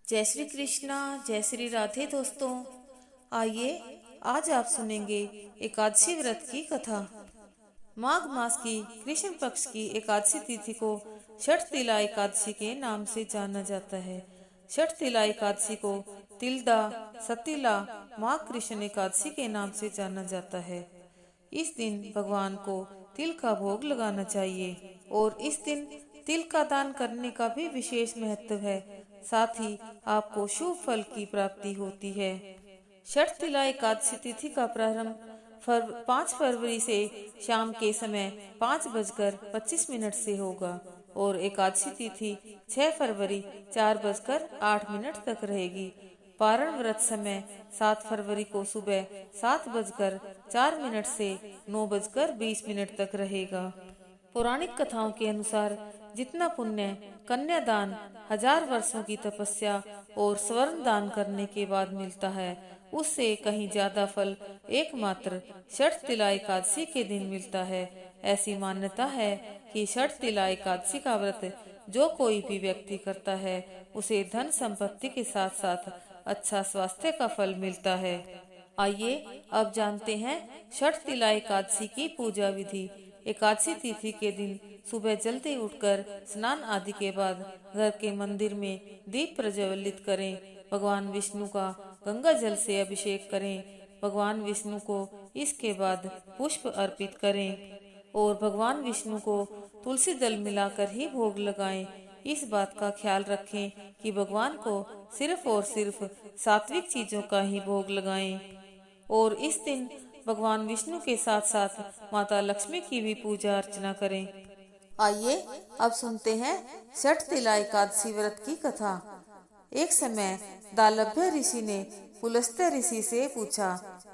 जय श्री कृष्णा, जय श्री राधे दोस्तों। आइए आज आप सुनेंगे एकादशी व्रत की कथा। माघ मास की कृष्ण पक्ष की एकादशी तिथि को षठ तिला एकादशी के नाम से जाना जाता है। षठ तिला एकादशी को तिलदा, सतिला, माघ कृष्ण एकादशी के नाम से जाना जाता है। इस दिन भगवान को तिल का भोग लगाना चाहिए और इस दिन तिल का दान करने का भी विशेष महत्व है। साथ ही आपको शुभ फल की प्राप्ति होती है। षठ तिला एकादशी तिथि का प्रारंभ 5 फरवरी से शाम के समय 5:25 से होगा और एकादशी तिथि 6 फरवरी 4:08 तक रहेगी। पारण व्रत समय 7 फरवरी को सुबह 7:04 से 9:20 तक रहेगा। पौराणिक कथाओं के अनुसार जितना पुण्य कन्यादान, 1000 वर्षों की तपस्या और स्वर्ण दान करने के बाद मिलता है, उससे कहीं ज्यादा फल एकमात्र षठ तिला एकादशी के दिन मिलता है। ऐसी मान्यता है कि षठ तिला एकादशी का व्रत जो कोई भी व्यक्ति करता है, उसे धन संपत्ति के साथ साथ अच्छा स्वास्थ्य का फल मिलता है। आइए अब जानते हैं षठ तिला एकादशी की पूजा विधि। एकादशी तिथि के दिन सुबह जल्दी उठकर स्नान आदि के बाद घर के मंदिर में दीप प्रज्वलित करें। भगवान विष्णु का गंगा जल से अभिषेक करें। भगवान विष्णु को इसके बाद पुष्प अर्पित करें और भगवान विष्णु को तुलसी दल मिलाकर ही भोग लगाएं। इस बात का ख्याल रखें कि भगवान को सिर्फ और सिर्फ सात्विक चीजों का ही भोग लगाएं और इस दिन भगवान विष्णु के साथ साथ माता लक्ष्मी की भी पूजा अर्चना करें। आइए अब सुनते हैं षठ तिला एकादशी व्रत की कथा। एक समय दालभ्य ऋषि ने पुलस्त्य ऋषि से पूछा,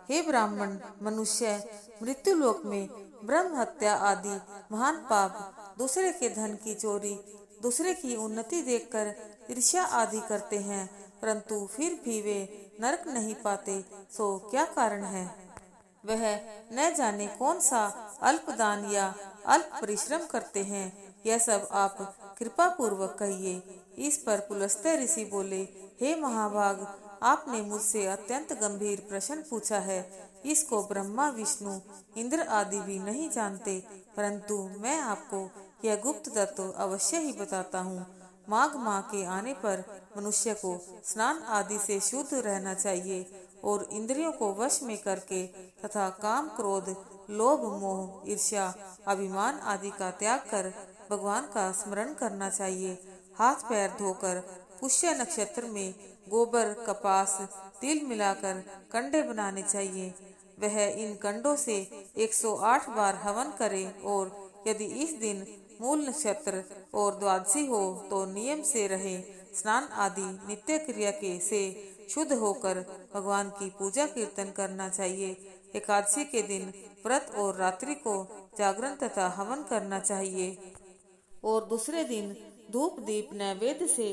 हे ब्राह्मण, मनुष्य मृत्यु लोक में ब्रह्म हत्या आदि महान पाप, दूसरे के धन की चोरी, दूसरे की उन्नति देखकर ईर्ष्या आदि करते हैं, परंतु फिर भी वे नरक नहीं पाते, सो क्या कारण है? वह न जाने कौन सा अल्प दान या अल्प परिश्रम करते हैं, यह सब आप कृपा पूर्वक कहिए। इस पर पुलस्त्य ऋषि बोले, हे महाभाग, आपने मुझसे अत्यंत गंभीर प्रश्न पूछा है। इसको ब्रह्मा, विष्णु, इंद्र आदि भी नहीं जानते, परंतु मैं आपको यह गुप्त तत्व अवश्य ही बताता हूँ। माघ माह के आने पर मनुष्य को स्नान आदि से शुद्ध रहना चाहिए और इंद्रियों को वश में करके तथा काम, क्रोध, लोभ, मोह, ईर्ष्या, अभिमान आदि का त्याग कर भगवान का स्मरण करना चाहिए। हाथ पैर धोकर पुष्य नक्षत्र में गोबर, कपास, तिल मिलाकर कंडे बनाने चाहिए। वह इन कंडों से 108 बार हवन करे और यदि इस दिन मूल नक्षत्र और द्वादशी हो तो नियम से रहे। स्नान आदि नित्य क्रिया के से शुद्ध होकर भगवान की पूजा कीर्तन करना चाहिए। एकादशी के दिन व्रत और रात्रि को जागरण तथा हवन करना चाहिए और दूसरे दिन धूप दीप नैवेद्य से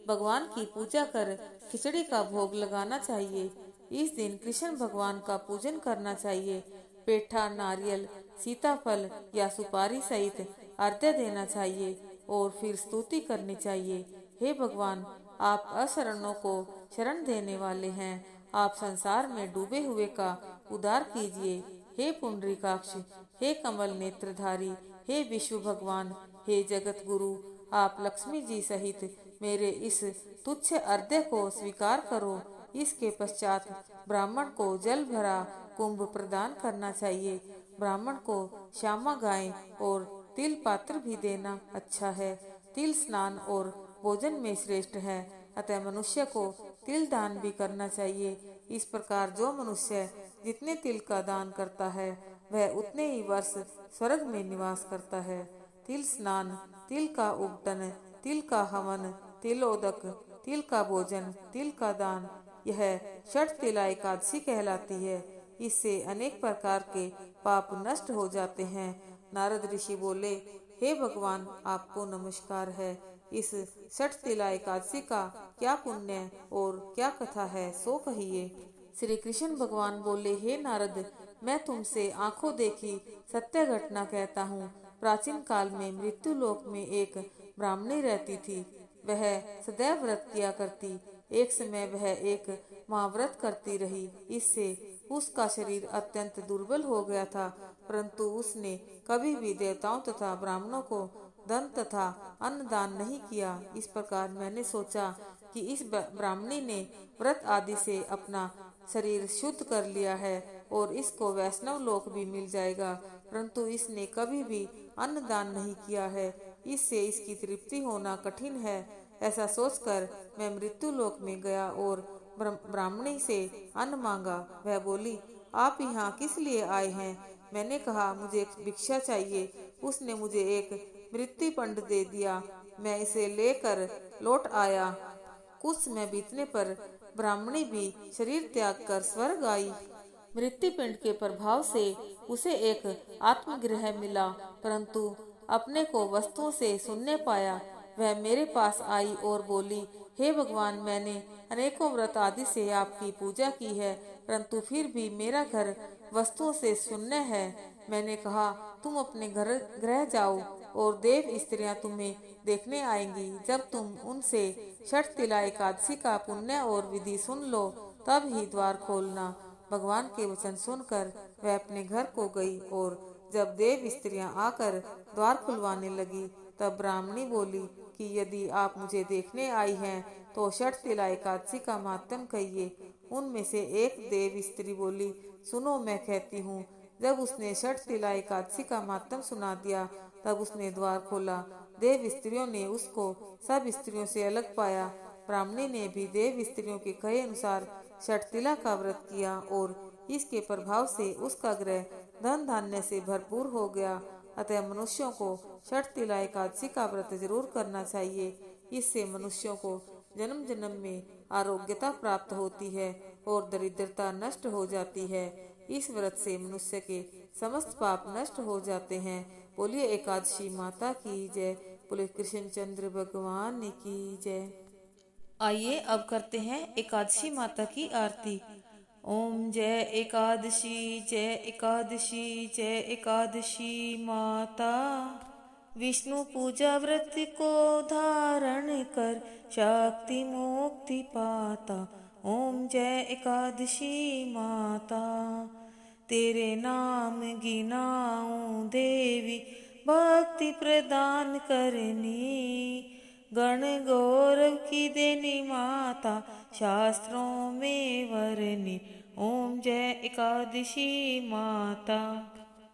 भगवान की पूजा कर खिचड़ी का भोग लगाना चाहिए। इस दिन कृष्ण भगवान का पूजन करना चाहिए। पेठा, नारियल, सीताफल या सुपारी सहित अर्घ्य देना चाहिए और फिर स्तुति करनी चाहिए। हे भगवान, आप अशरणों को शरण देने वाले हैं। आप संसार में डूबे हुए का उद्धार कीजिए। हे पुंडरीकाक्ष, हे कमल नेत्रधारी, हे विश्व भगवान, हे जगत गुरु, आप लक्ष्मी जी सहित मेरे इस तुच्छ अर्घ्य को स्वीकार करो। इसके पश्चात ब्राह्मण को जल भरा कुंभ प्रदान करना चाहिए। ब्राह्मण को श्यामा गाय और तिल पात्र भी देना अच्छा है। तिल स्नान और भोजन में श्रेष्ठ है, अतः मनुष्य को तिल दान भी करना चाहिए। इस प्रकार जो मनुष्य जितने तिल का दान करता है, वह उतने ही वर्ष स्वर्ग में निवास करता है। तिल स्नान, तिल का उबटन, तिल का हवन, तिलोदक, तिल का भोजन, तिल का दान, यह षठ तिला एकादशी कहलाती है। इससे अनेक प्रकार के पाप नष्ट हो जाते हैं। नारद ऋषि बोले, हे भगवान, आपको नमस्कार है। इस षठ तिला एकादशी का क्या पुण्य और क्या कथा है, सो कहिए। श्री कृष्ण भगवान बोले, हे नारद, मैं तुमसे आंखों देखी सत्य घटना कहता हूँ। प्राचीन काल में मृत्यु लोक में एक ब्राह्मणी रहती थी। वह सदैव व्रत किया करती। एक समय वह एक माँ व्रत करती रही। इससे उसका शरीर अत्यंत दुर्बल हो गया था, परंतु उसने कभी भी देवताओं तथा ब्राह्मणों को धन तथा अन्न दान नहीं किया। इस प्रकार मैंने सोचा कि इस ब्राह्मणी ने व्रत आदि से अपना शरीर शुद्ध कर लिया है और इसको वैष्णव लोक भी मिल जाएगा, परंतु इसने कभी भी अन्न दान नहीं किया है, इससे इसकी तृप्ति होना कठिन है। ऐसा सोचकर मैं मृत्यु लोक में गया और ब्राह्मणी से अन्न मांगा। वह बोली, आप यहाँ किस लिए आए हैं? मैंने कहा, मुझे एक भिक्षा चाहिए। उसने मुझे एक मृत्यु पिंड दे दिया। मैं इसे लेकर लौट आया। कुछ समय बीतने पर ब्राह्मणी भी शरीर त्याग कर स्वर्ग आई। मृत्यु पिंड के प्रभाव से उसे एक आत्मगृह मिला, परंतु अपने को वस्तुओं से शून्य पाया। वह मेरे पास आई और बोली, हे भगवान, मैंने अनेकों व्रत आदि से आपकी पूजा की है, परंतु फिर भी मेरा घर वस्तुओं से शून्य है। मैंने कहा, तुम अपने घर गृह जाओ और देव स्त्रियां तुम्हें देखने आएंगी। जब तुम उनसे छठ तिला एकादशी का पुण्य और विधि सुन लो, तब ही द्वार खोलना। भगवान के वचन सुनकर वह अपने घर को गई और जब देव स्त्रियां आकर द्वार खुलवाने लगी, तब ब्राह्मणी बोली कि यदि आप मुझे देखने आई हैं तो छठ तिला एकादशी का मातम कहिए। उनमें से एक देव स्त्री बोली, सुनो, मैं कहती हूँ। जब उसने छठ तिला एकादशी का मातम सुना दिया, तब उसने द्वार खोला। देव स्त्रियों ने उसको सब स्त्रियों से अलग पाया। ब्राह्मणी ने भी देव स्त्रियों के कहे अनुसार छठ तिला का व्रत किया और इसके प्रभाव से उसका गृह धन धान्य से भरपूर हो गया। अतः मनुष्यों को छठ तिला एकादशी का व्रत जरूर करना चाहिए। इससे मनुष्यों को जन्म जन्म में आरोग्यता प्राप्त होती है और दरिद्रता नष्ट हो जाती है। इस व्रत से मनुष्य के समस्त पाप नष्ट हो जाते हैं। बोलिए एकादशी माता की जय। बोले कृष्णचंद्र भगवान की जय। आइए अब करते हैं एकादशी माता की आरती। ओम जय एकादशी, जय एकादशी, जय एकादशी माता। विष्णु पूजा व्रत को धारण कर शक्ति मुक्ति पाता। ओम जय एकादशी माता। तेरे नाम गिनाऊं देवी, भक्ति प्रदान करनी। गण गौरव की देनी माता, शास्त्रों में वरनी। ओम जय एकादशी माता।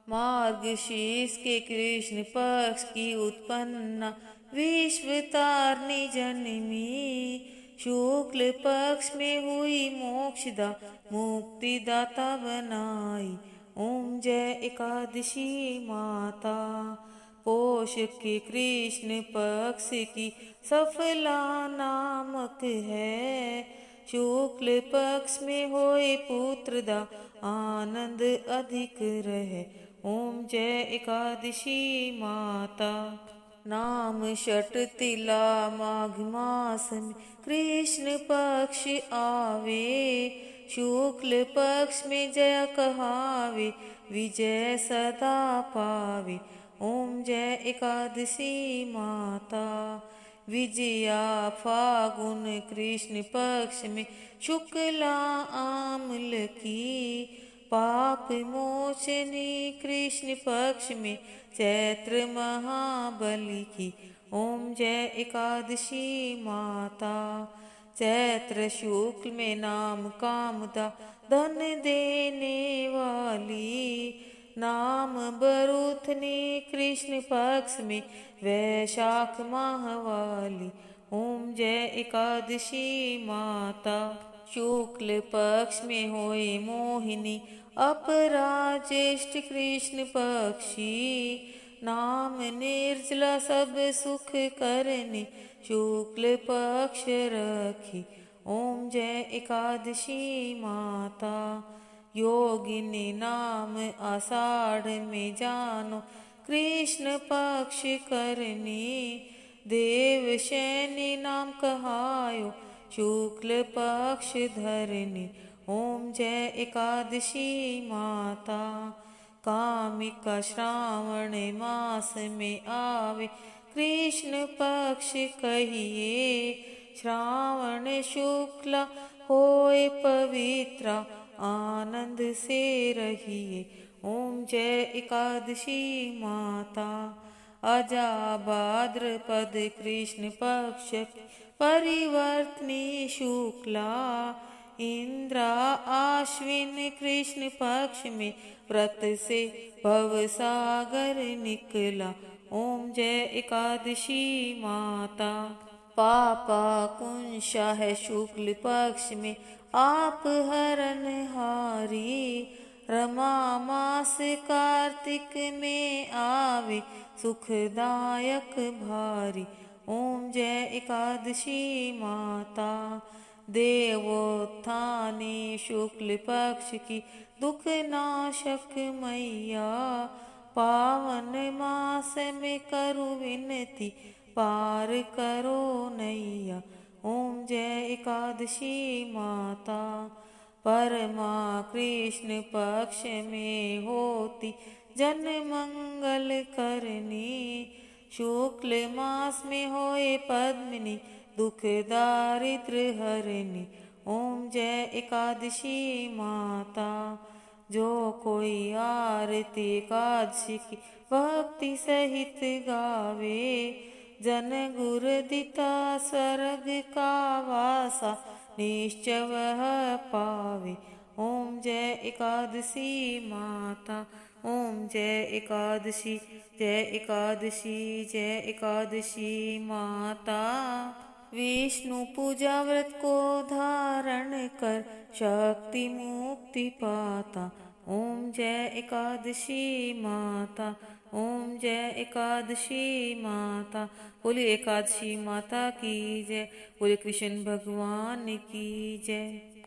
मार्गशीर्ष के कृष्ण पक्ष की उत्पन्ना, विश्व तारणी जननी। शुक्ल पक्ष में हुई मोक्षदा, मुक्तिदाता बनाई। ओम जय एकादशी माता। पोष के कृष्ण पक्ष की सफला नामक है। शुक्ल पक्ष में होए पुत्रदा, आनंद अधिक रहे। ओम जय एकादशी माता। नाम छठ तिला माघ मास में कृष्ण पक्ष आवे। शुक्ल पक्ष में जय कहावे, विजय सदा पावे। ओम जय एकादशी माता। विजया फागुन कृष्ण पक्ष में शुक्ला आमल की। पाप मोचनी कृष्ण पक्ष में चैत्र महाबली की। ओम जय एकादशी माता। चैत्र शुक्ल में नाम कामदा, धन देने वाली। नाम बरूथनी कृष्ण पक्ष में वैशाख माह वाली। ओम जय एकादशी माता। शुक्ल पक्ष में होए मोहिनी, अपराजेष्ठ कृष्ण पक्षी। नाम निर्जला सब सुख करने, शुक्ल पक्ष रखी। ओम जय एकादशी माता। योगिनी नाम आषाढ़ में जानो, कृष्ण पक्ष करनी। देव शैनी नाम कहायो, शुक्ल पक्ष धरनी। ओम जय एकादशी माता। कामिका श्रावण मास में आवे, कृष्ण पक्ष कहिए। श्रावण शुक्ला होए पवित्रा आनंद से रहिए। ओम जय एकादशी माता। अजा भाद्रपद कृष्ण पक्ष परिवर्तनी शुक्ला इंद्रा आश्विन कृष्ण पक्ष में व्रत से भव सागर निकला। ओम जय एकादशी माता। पापा कुंशा है शुक्ल पक्ष में आप हरण हारी। रमा मास कार्तिक में आवे सुखदायक भारी। ओम जय एकादशी माता। देवोत्थाने शुक्ल पक्ष की दुख नाशक मैया। पावन मास में करु विनती पार करो नैया। ओम जय एकादशी माता। परमा कृष्ण पक्ष में होती जन मंगल करनी। शुक्ल मास में होए पद्मिनी दुख दारिद्र हरनी। ओम जय एकादशी माता। जो कोई आरती एकादशी की भक्ति सहित गावे जन गुर दिता स्वर्ग का वासा निश्चय वह पावे। ओम जय एकादशी माता। ओम जय एकादशी जय एकादशी जय एकादशी माता। विष्णु पूजा व्रत को धारण कर शक्ति मुक्ति पाता। ओम जय एकादशी माता। ओम जय एकादशी माता। बोलिए एकादशी माता की जय। बोलिए कृष्ण भगवान की जय।